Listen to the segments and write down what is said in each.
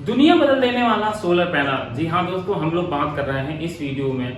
दुनिया बदल देने वाला सोलर पैनल। जी हाँ दोस्तों, हम लोग बात कर रहे हैं इस वीडियो में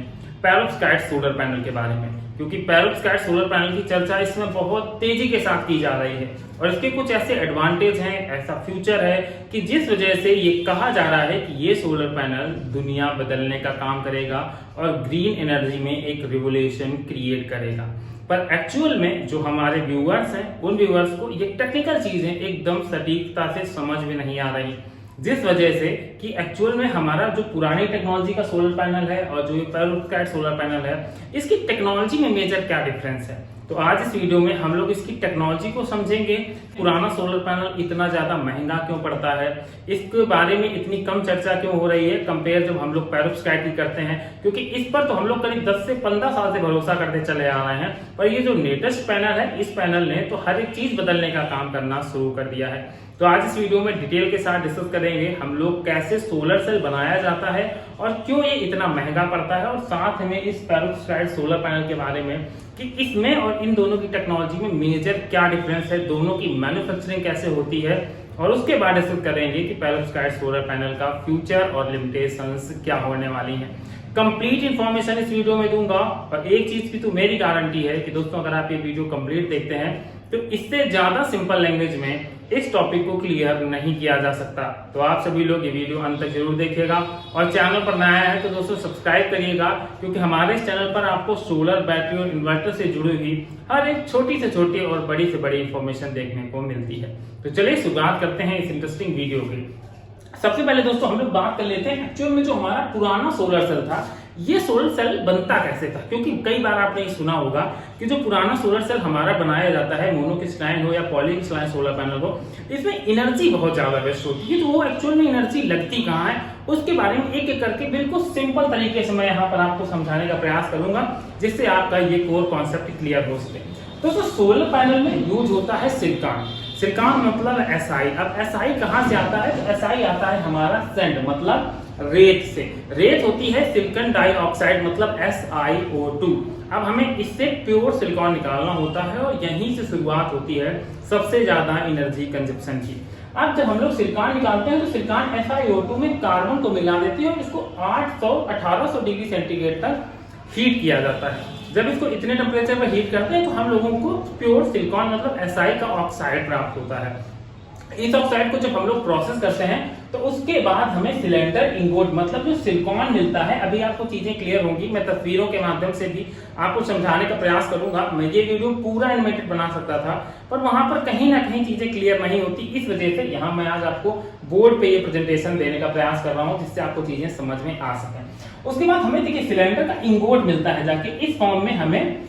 पेरोव्स्काइट सोलर पैनल के बारे में, क्योंकि पेरोव्स्काइट सोलर पैनल की चर्चा इसमें बहुत तेजी के साथ की जा रही है और इसके कुछ ऐसे एडवांटेज हैं, ऐसा फ्यूचर है कि जिस वजह से ये कहा जा रहा है कि ये सोलर पैनल दुनिया बदलने का काम करेगा और ग्रीन एनर्जी में एक रिवोल्यूशन क्रिएट करेगा। पर एक्चुअल में जो हमारे व्यूअर्स हैं उन व्यूअर्स को ये टेक्निकल चीजें एकदम सटीकता से समझ में नहीं आ रही, जिस वजह से कि एक्चुअल में हमारा जो पुरानी टेक्नोलॉजी का सोलर पैनल है और जो ये पेरोव्स्काइट सोलर पैनल है, इसकी टेक्नोलॉजी में मेजर क्या डिफरेंस है। तो आज इस वीडियो में हम लोग इसकी टेक्नोलॉजी को समझेंगे, पुराना सोलर पैनल इतना ज्यादा महंगा क्यों पड़ता है, इसके बारे में इतनी कम चर्चा क्यों हो रही है कंपेयर जब हम लोग पेरोव्स्काइट की करते हैं, क्योंकि इस पर तो हम लोग करीब 10 से 15 साल से भरोसा करते चले आ रहे हैं। पर ये जो लेटेस्ट पैनल है, इस पैनल ने तो हर एक चीज बदलने का काम करना शुरू कर दिया है। तो आज इस वीडियो में डिटेल के साथ डिस्कस करेंगे हम लोग कैसे सोलर सेल बनाया जाता है और क्यों ये इतना महंगा पड़ता है, और साथ में इस पेरोव्स्काइट सोलर पैनल के बारे में कि इसमें और इन दोनों की टेक्नोलॉजी में मेजर क्या डिफरेंस है, दोनों की मैन्युफैक्चरिंग कैसे होती है, और उसके बाद डिस्कस करेंगे कि पेरोव्स्काइट सोलर पैनल का फ्यूचर और लिमिटेशंस क्या होने वाली हैं। कंप्लीट इन्फॉर्मेशन इस वीडियो में दूंगा और एक चीज की तो मेरी गारंटी है कि दोस्तों अगर आप ये वीडियो कंप्लीट देखते हैं तो इससे ज्यादा सिंपल लैंग्वेज में इस टॉपिक को क्लियर नहीं किया जा सकता। तो आप सभी लोग ये वीडियो अंत तक जरूर देखिएगा और चैनल पर नया है तो दोस्तों सब्सक्राइब करिएगा, क्योंकि हमारे इस चैनल पर आपको सोलर, बैटरी और इन्वर्टर से जुड़ी हुई हर एक छोटी से छोटी और बड़ी से बड़ी इंफॉर्मेशन देखने को मिलती है। तो चलिए शुरुआत करते हैं इस इंटरेस्टिंग वीडियो की। सबसे पहले दोस्तों हम लोग बात कर लेते हैं एक्चुअल में जो हमारा पुराना सोलर सेल था, ये सोलर सेल बनता कैसे था। क्योंकि कई बार आपने सुना होगा कि जो पुराना सोलर सेल हमारा बनाया जाता है, मोनोक्रिस्टलाइन हो या पॉलीक्रिस्टलाइन सोलर पैनल हो, इसमें एनर्जी बहुत ज्यादा वेस्ट होती है। तो वो एक्चुअल में एनर्जी लगती कहाँ है, उसके बारे में एक एक करके बिल्कुल सिंपल तरीके से मैं यहाँ पर आपको समझाने का प्रयास करूंगा, जिससे आपका ये कोर कॉन्सेप्ट क्लियर हो सके। दोस्तों सोलर पैनल में यूज होता है सिलिकॉन। सिलिकॉन मतलब SI। अब SI कहाँ से आता है, तो SI आता है हमारा सेंड मतलब रेत से। रेत होती है सिलिकॉन डाइऑक्साइड मतलब SiO2। अब हमें इससे प्योर सिलिकॉन निकालना होता है और यहीं से शुरुआत होती है सबसे ज्यादा एनर्जी कंजप्शन की। अब जब हम लोग सिलिकॉन निकालते हैं तो सिलिकॉन SiO2 में कार्बन को मिला देती है और इसको 800-1800 डिग्री सेंटीग्रेड तक हीट किया जाता है। जब इसको इतने टेम्परेचर पर हीट करते हैं तो हम लोगों को प्योर सिलिकॉन मतलब SI का ऑक्साइड प्राप्त होता है। इस ऑक्साइड को जब हम लोग प्रोसेस करते हैं तो उसके बाद हमें सिलेंडर इंगोट मतलब जो सिलिकॉन मिलता है। अभी आपको चीजें क्लियर होंगी, मैं तस्वीरों के माध्यम से भी आपको समझाने का प्रयास करूंगा। मैं ये वीडियो पूरा एनिमेटेड बना सकता था पर वहां पर कहीं ना कहीं चीजें क्लियर नहीं होती, इस वजह से यहाँ मैं आज आपको बोर्ड पे ये प्रेजेंटेशन देने का प्रयास कर रहा हूँ, जिससे आपको चीजें समझ में आ सकें। उसके बाद हमें देखिए सिलेंडर का इंगोट मिलता है जाके, इस फॉर्म में हमें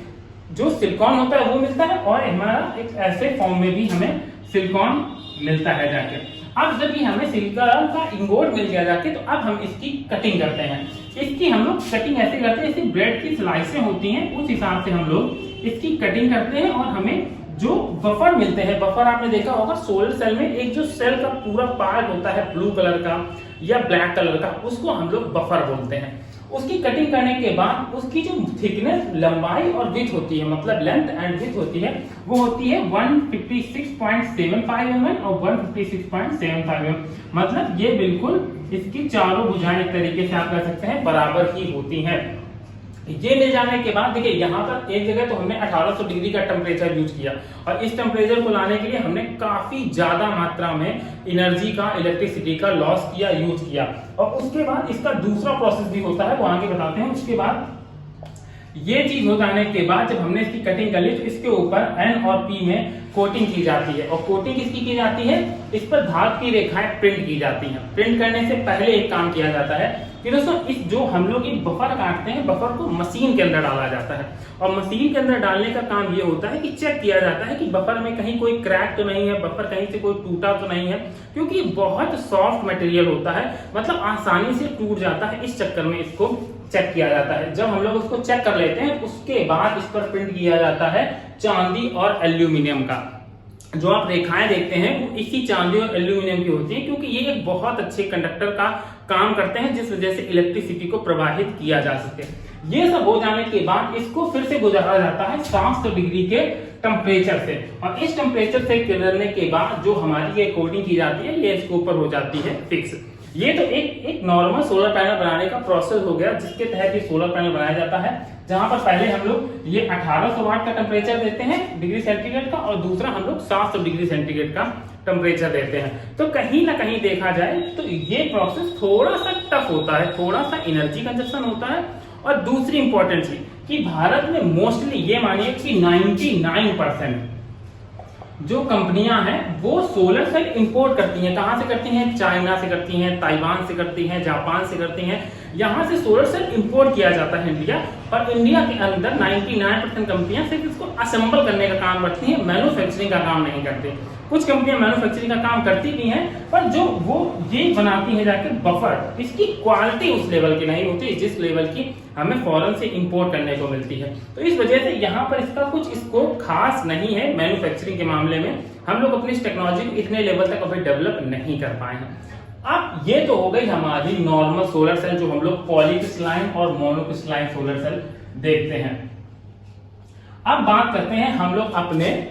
जो सिलिकॉन होता है वो मिलता है और हमारा एक ऐसे फॉर्म में भी हमें सिलिकॉन मिलता है जाके। अब जब ये हमें सिलिकॉन का इंगोट मिल गया जाके, तो अब हम इसकी कटिंग करते हैं। इसकी हम लोग कटिंग ऐसे करते हैं, जैसे ब्रेड की स्लाइसें होती हैं उस हिसाब से हम लोग इसकी कटिंग करते हैं और हमें जो बफर मिलते हैं, बफर आपने देखा होगा सोलर सेल में एक जो सेल का पूरा पार्ट होता है ब्लू कलर का या ब्लैक कलर का, उसको हम लोग बफर बोलते हैं। उसकी कटिंग करने के बाद उसकी जो थिकनेस, लंबाई और विड्थ होती है मतलब लेंथ एंड विड्थ होती है, वो होती है 156.75 mm और 156.75 mm। मतलब ये बिल्कुल इसकी चारों भुजाएं एक तरीके से आप कह सकते हैं बराबर ही होती हैं। ये मिल जाने के बाद देखिए यहाँ पर एक जगह तो हमने 1800 डिग्री का टेम्परेचर यूज किया और इस टेम्परेचर को लाने के लिए हमने काफी ज्यादा मात्रा में एनर्जी का, इलेक्ट्रिसिटी का लॉस किया, यूज किया। और उसके बाद इसका दूसरा प्रोसेस भी होता है, वो आगे बताते हैं। उसके बाद ये चीज हो जाने के बाद जब हमने इसकी कटिंग कर ली तो इसके ऊपर N और P में कोटिंग की जाती है। और कोटिंग किसकी की जाती है, इस पर धातु की रेखाएं प्रिंट की जाती हैं। प्रिंट करने से पहले एक काम किया जाता है कि दोस्तों इस जो हम लोग एक बफर काटते हैं, बफर को मशीन के अंदर डाला जाता है और मशीन के अंदर डालने का काम ये होता है कि चेक किया जाता है कि बफर में कहीं कोई क्रैक तो नहीं है, बफर कहीं से कोई टूटा तो नहीं है, क्योंकि बहुत सॉफ्ट मटेरियल होता है, मतलब आसानी से टूट जाता है। इस चक्कर में इसको चेक किया जाता है। जब हम लोग उसको चेक कर लेते हैं उसके बाद इस पर प्रिंट किया जाता है चांदी और एल्यूमिनियम का। जो आप रेखाएं देखते हैं वो इसी चांदी और एल्यूमिनियम की होती है, क्योंकि ये एक बहुत अच्छे कंडक्टर का काम करते हैं, जिस वजह से इलेक्ट्रिसिटी को प्रवाहित किया जा सके। ये सब हो जाने के बाद इसको फिर से गुजारा जाता है 700 डिग्री के टेम्परेचर से, और इस टेम्परेचर से गुजरने के बाद जो हमारी ये कोटिंग की जाती है ये इसके ऊपर हो जाती है फिक्स। ये तो एक नॉर्मल सोलर पैनल बनाने का प्रोसेस हो गया, जिसके तहत ये सोलर पैनल बनाया जाता है, जहां पर पहले हम लोग ये 1800 वाट का टेम्परेचर देते हैं डिग्री सेंटीग्रेड का, और दूसरा हम लोग 700 डिग्री सेंटीग्रेड का टेम्परेचर देते हैं। तो कहीं ना कहीं देखा जाए तो ये प्रोसेस थोड़ा सा टफ होता है, थोड़ा सा एनर्जी कंजप्शन होता है। और दूसरी इंपॉर्टेंट चीज कि भारत में मोस्टली ये मानिए कि 99% जो कंपनियां हैं वो सोलर सेल इंपोर्ट करती हैं। कहां से करती हैं? चाइना से करती हैं, ताइवान से करती हैं, जापान से करती हैं। यहां से सोलर सेल इंपोर्ट किया जाता है इंडिया, और इंडिया के अंदर 99% कंपनियां सिर्फ इसको असेंबल करने का काम करती हैं, मैन्युफैक्चरिंग का काम नहीं करती। कुछ कंपनियां मैन्युफैक्चरिंग का काम करती भी हैं, पर जो वो ये बनाती है जाकर बफर, इसकी क्वालिटी उस लेवल की नहीं होती जिस लेवल की हमें फॉरेन से इंपोर्ट करने को मिलती है। तो इस वजह से यहाँ पर इसका कुछ स्कोप खास नहीं है। मैन्युफैक्चरिंग के मामले में हम लोग अपनी इस टेक्नोलॉजी को इतने लेवल तक अभी डेवलप नहीं कर पाए हैं। अब ये तो हो गई हमारी नॉर्मल सोलर सेल, जो हम लोग पॉलीक्रिस्टलाइन और मोनोक्रिस्टलाइन सोलर सेल देखते हैं। अब बात करते हैं हम लोग अपने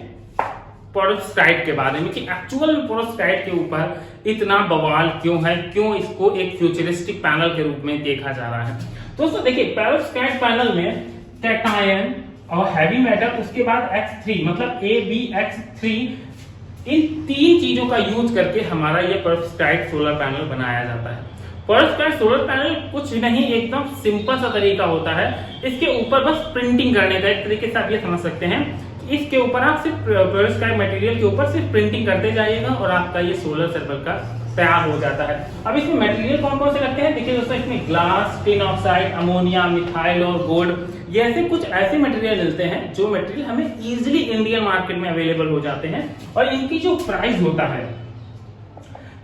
पेरोव्स्काइट के बारे में कि एक्चुअल में पेरोव्स्काइट के ऊपर इतना बवाल क्यों है, क्यों इसको एक फ्यूचरिस्टिक पैनल के रूप में देखा जा रहा है। दोस्तों देखिए, पेरोव्स्काइट पैनल में कैटायन और हैवी मेटल, उसके बाद X3 मतलब ABX3, इन 3 चीजों का यूज करके हमारा ये पेरोव्स्काइट सोलर पैनल बनाया जाता है। पेरोव्स्काइट सोलर पैनल कुछ नहीं, एकदम सिंपल सा तरीका होता है। इसके ऊपर बस प्रिंटिंग करने का, एक तरीके से आप ये समझ सकते हैं, इसके ऊपर आप सिर्फ पेरोव्स्काइट मटेरियल के ऊपर सिर्फ प्रिंटिंग करते जाइएगा और आपका ये सोलर सेल का तैयार हो जाता है। अब इसमें मटेरियल कौन कौन से लगते हैं? देखिए दोस्तों, इसमें glass, tin oxide, ammonia, methyl और गोल्ड, ये ऐसे कुछ ऐसे मटेरियल मिलते हैं जो मटेरियल हमें इजीली इंडियन मार्केट में अवेलेबल हो जाते हैं। और इनकी जो प्राइस होता है,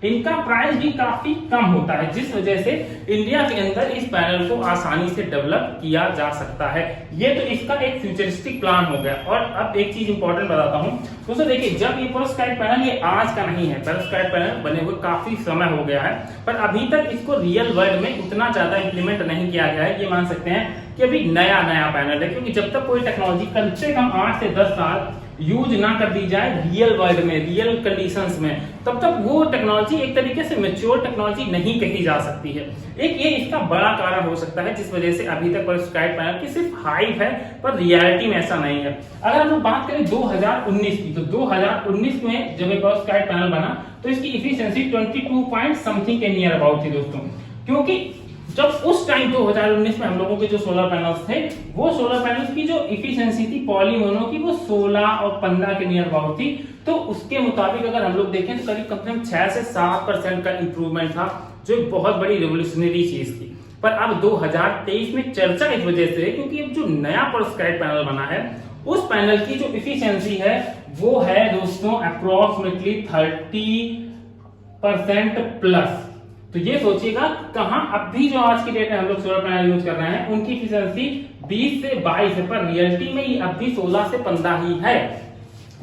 इनका प्राइस भी काफी कम होता है, जिस वजह से इंडिया के अंदर इस पैनल को आसानी से डेवलप किया जा सकता है। ये तो इसका एक फ्यूचरिस्टिक प्लान हो गया। और अब एक चीज इंपॉर्टेंट बताता हूं दोस्तों, देखिए, जब ये पेरोव्स्काइट पैनल ये आज का नहीं है, पेरोव्स्काइट पैनल बने हुए काफी समय हो गया है, पर अभी तक इसको रियल वर्ल्ड में उतना ज्यादा इंप्लीमेंट नहीं किया गया है। ये मान सकते हैं कि अभी नया पैनल है, क्योंकि जब तक कोई टेक्नोलॉजी कम से कम 8 से 10 साल यूज ना कर दी जाए रियल वर्ल्ड में, रियल कंडीशंस में, तब तक वो टेक्नोलॉजी एक तरीके से मैच्योर टेक्नोलॉजी नहीं कही जा सकती है। एक ये इसका बड़ा कारण हो सकता है, जिस वजह से अभी तक पेरोव्स्काइट पैनल की सिर्फ हाइप है, पर रियलिटी में ऐसा नहीं है। अगर हम लोग बात करें 2019 की, तो 2019 में जब ये पेरोव्स्काइट पैनल बना तो इसकी इफिशिएंसी 22 पॉइंट समथिंग के नियर अबाउट थी दोस्तों। क्योंकि जब उस टाइम 2019 में हम लोगों के जो सोलर पैनल्स थे, वो सोलर पैनल्स की जो इफिशिएंसी थी पॉलीमोनो की, वो 16 और 15 के नियर अबाउट थी। तो उसके मुताबिक अगर हम लोग देखें तो करीब कम से कम 6 से 7% का इंप्रूवमेंट था, जो एक बहुत बड़ी रिवोल्यूशनरी चीज थी। पर अब 2023 में चर्चा इस वजह से है क्योंकि अब जो नया पेरोव्स्काइट पैनल बना है, उस पैनल की जो इफिशिएंसी है वो है दोस्तों अप्रोक्सीमेटली 30% प्लस। तो ये सोचिएगा कहां, अब भी जो आज की डेट में हम लोग सोलर पैनल यूज कर रहे हैं उनकी इफिशिएंसी 20 से 22 है, पर रियलिटी में ये अब भी 16 से 15 ही है।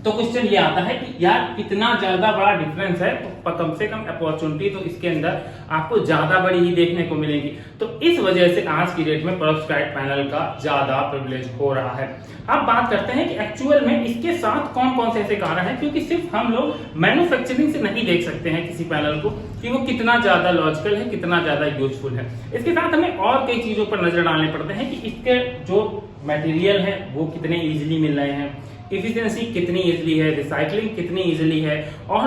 तो क्वेश्चन ये आता है कि यार इतना ज्यादा बड़ा डिफरेंस है, तो कम से कम अपॉर्चुनिटी तो इसके अंदर आपको ज्यादा बड़ी ही देखने को मिलेगी। तो इस वजह से आज की डेट में पेरोव्स्काइट पैनल का ज्यादा प्रिविलेज हो रहा है। अब बात करते हैं कि एक्चुअल में इसके साथ कौन कौन से ऐसे कारण हैं, क्योंकि सिर्फ हम लोग मैन्युफैक्चरिंग से नहीं देख सकते हैं किसी पैनल को कि वो कितना ज्यादा लॉजिकल है, कितना ज्यादा यूजफुल है। इसके साथ हमें और कई चीजों पर नजर डालने पड़ते हैं कि इसके जो मटेरियल है वो कितने इजीली मिल रहे हैं, इफिशिएंसी कितनी इजीली है, रिसाइकलिंग कितनी इजीली है, और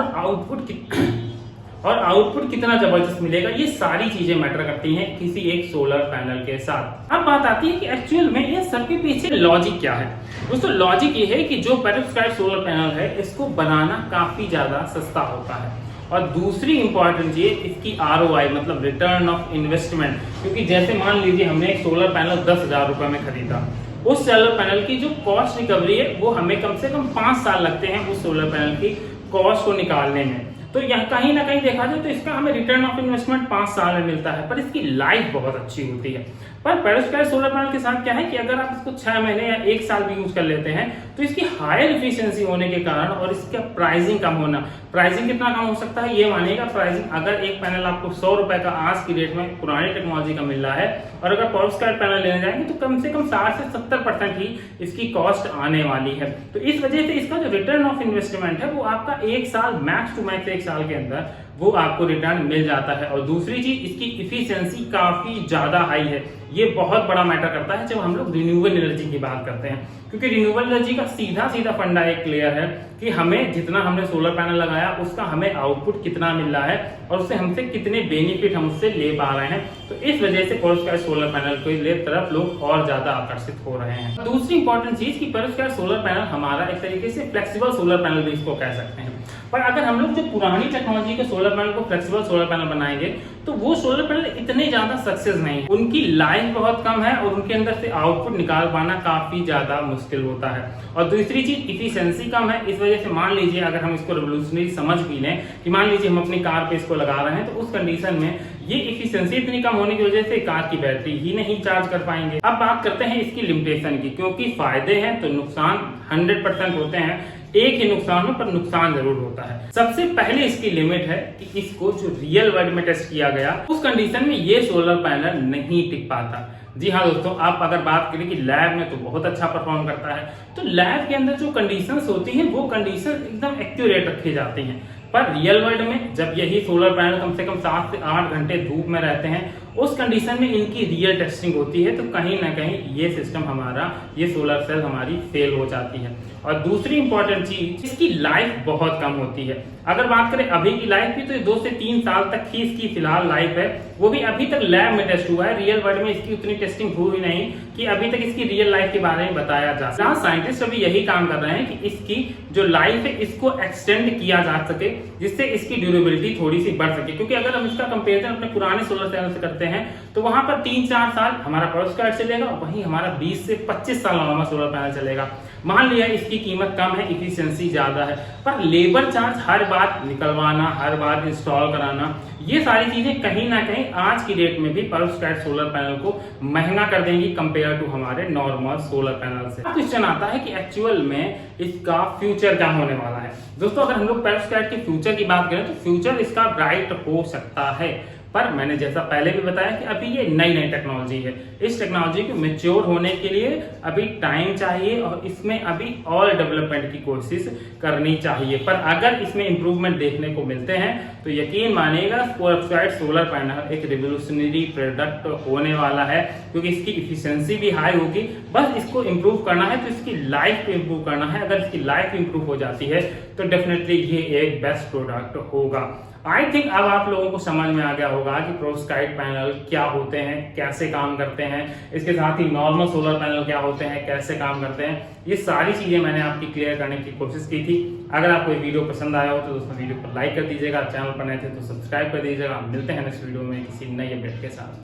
आउटपुट कितना जबरदस्त मिलेगा। ये सारी चीजें मैटर करती हैं किसी एक सोलर पैनल के साथ। अब बात आती है कि एक्चुअल में ये सबके पीछे लॉजिक क्या है। दोस्तों लॉजिक ये है कि जो पेरोव्स्काइट सोलर पैनल है इसको बनाना काफी ज्यादा सस्ता होता है, और दूसरी इंपॉर्टेंट चीज इसकी ROI मतलब रिटर्न ऑफ इन्वेस्टमेंट। क्योंकि जैसे मान लीजिए हमने एक सोलर पैनल 10,000 रुपए में खरीदा, उस सोलर पैनल की जो कॉस्ट रिकवरी है वो हमें कम से कम 5 साल लगते हैं उस सोलर पैनल की कॉस्ट को निकालने में। तो यह कहीं ना कहीं देखा जाए तो इसका हमें रिटर्न ऑफ इन्वेस्टमेंट 5 साल में मिलता है, पर इसकी लाइफ बहुत अच्छी होती है। पर पेरोव्स्काइट सोलर पैनल के साथ क्या है कि अगर आप इसको 6 महीने या 1 साल भी यूज कर लेते हैं तो इसकी हायर इफिशिएंसी होने के कारण और इसका प्राइसिंग कम होना, प्राइसिंग कितना कम हो सकता है ये मानिएगा, प्राइसिंग अगर एक पैनल आपको 100 रुपए का आज की डेट में पुरानी टेक्नोलॉजी का मिल रहा है, और अगर पेरोव्स्काइट पैनल लेने जाएंगे तो कम से कम 60 से 70% ही इसकी कॉस्ट आने वाली है। तो इस वजह से इसका जो रिटर्न ऑफ इन्वेस्टमेंट है वो आपका 1 साल मैक्स टू मैक्स 1 1 साल के अंदर वो आपको रिटर्न मिल जाता है। और दूसरी चीज, इसकी इफिशियंसी काफी ज्यादा हाई है। ये बहुत बड़ा मैटर करता है जब हम लोग रिन्यूएबल एनर्जी की बात करते हैं, क्योंकि रिन्यूएबल एनर्जी का सीधा सीधा फंडा एक क्लियर है कि हमें जितना हमने सोलर पैनल लगाया उसका हमें आउटपुट कितना मिल रहा है और उससे हमसे कितने बेनिफिट हम उससे ले पा रहे हैं। तो इस वजह से पेरोव्स्काइट सोलर पैनल की तरफ लोग और ज्यादा आकर्षित हो रहे हैं। दूसरी इंपॉर्टेंट चीज कि पेरोव्स्काइट सोलर पैनल हमारा एक तरीके से फ्लेक्सिबल सोलर पैनल भी इसको कह सकते हैं। पर अगर हम लोग जो पुरानी टेक्नोलॉजी के सोलर पैनल को फ्लेक्सिबल सोलर पैनल बनाएंगे तो वो सोलर पैनल इतने ज्यादा सक्सेस नहीं है, उनकी लाइफ बहुत कम है और उनके अंदर से आउटपुट निकाल पाना काफी ज्यादा मुश्किल होता है। और दूसरी चीज, इफिशियंसी कम है। इस वजह से मान लीजिए अगर हम इसको रेवोल्यूशनरी समझ भी लें कि मान लीजिए हम अपनी कार पे इसको लगा रहे हैं, तो उस कंडीशन में ये इफिशियंसी इतनी कम होने की वजह से कार की बैटरी ही नहीं चार्ज कर पाएंगे। अब बात करते हैं इसकी लिमिटेशन की, क्योंकि फायदे हैं तो नुकसान 100% होते हैं। एक ही नुकसान हो पर नुकसान जरूर होता है। सबसे पहले इसकी लिमिट है कि इसको जो रियल वर्ल्ड में टेस्ट किया गया उस कंडीशन में ये सोलर पैनल नहीं टिक पाता। जी हाँ दोस्तों, आप अगर बात करें कि लैब में तो बहुत अच्छा परफॉर्म करता है, तो लैब के अंदर जो कंडीशंस होती हैं वो कंडीशन एकदम एक्यूरेट रखी जाती हैं। पर रियल वर्ल्ड में जब यही सोलर पैनल कम से कम 7 से 8 घंटे धूप में रहते हैं, उस कंडीशन में इनकी रियल टेस्टिंग होती है, तो कहीं ना कहीं ये सिस्टम हमारा, ये सोलर सेल हमारी फेल हो जाती है। और दूसरी इंपॉर्टेंट चीज, इसकी लाइफ बहुत कम होती है। अगर बात करें अभी की लाइफ की, तो 2 से 3 साल तक ही इसकी फिलहाल लाइफ है, वो भी अभी तक लैब में टेस्ट हुआ है। रियल वर्ल्ड में इसकी उतनी टेस्टिंग हुई नहीं कि अभी तक इसकी रियल लाइफ के बारे में बताया जा सके। साइंटिस्ट अभी यही काम कर रहे हैं कि इसकी जो लाइफ है इसको एक्सटेंड किया जा सके, जिससे इसकी ड्यूरेबिलिटी थोड़ी सी बढ़ सके। क्योंकि अगर हम इसका कंपेरिजन अपने पुराने सोलर पैनल से करते हैं तो वहां पर 3-4 साल हमारा पेरोव्स्काइट चलेगा, वहीं हमारा 20 से 25 साल नॉर्मल सोलर पैनल चलेगा। मान लिया इसकी कीमत कम है, इफिशियंसी ज्यादा है, पर लेबर चार्ज हर बार निकलवाना, हर बार इंस्टॉल कराना, ये सारी चीजें कहीं ना कहीं आज की डेट में भी पेरोव्स्काइट सोलर पैनल को महंगा कर देंगी कंपेयर टू हमारे नॉर्मल सोलर पैनल से। क्वेश्चन आता है कि एक्चुअल में इसका फ्यूचर क्या होने वाला है। दोस्तों, अगर हम लोग पेरोव्स्काइट के फ्यूचर की बात करें तो फ्यूचर इसका ब्राइट हो सकता है, पर मैंने जैसा पहले भी बताया कि अभी ये नई टेक्नोलॉजी है। इस टेक्नोलॉजी को मैच्योर होने के लिए अभी टाइम चाहिए और इसमें अभी और डेवलपमेंट की कोशिश करनी चाहिए। पर अगर इसमें इंप्रूवमेंट देखने को मिलते हैं तो यकीन मानिएगा पेरोव्स्काइट सोलर पैनल एक रिवोल्यूशनरी प्रोडक्ट होने वाला है, क्योंकि इसकी इफिशियंसी भी हाई होगी। बस इसको इम्प्रूव करना है, तो इसकी लाइफ को इम्प्रूव करना है। अगर इसकी लाइफ इम्प्रूव हो जाती है तो डेफिनेटली ये एक बेस्ट प्रोडक्ट होगा। आई थिंक अब आप लोगों को समझ में आ गया होगा कि पेरोव्स्काइट पैनल क्या होते हैं, कैसे काम करते हैं, इसके साथ ही नॉर्मल सोलर पैनल क्या होते हैं, कैसे काम करते हैं। ये सारी चीजें मैंने आपकी क्लियर करने की कोशिश की थी। अगर आपको ये वीडियो पसंद आया हो तो दोस्तों वीडियो को लाइक कर दीजिएगा, चैनल पर नए थे तो सब्सक्राइब कर दीजिएगा। मिलते हैं नेक्स्ट वीडियो में किसी नई अपडेट के साथ।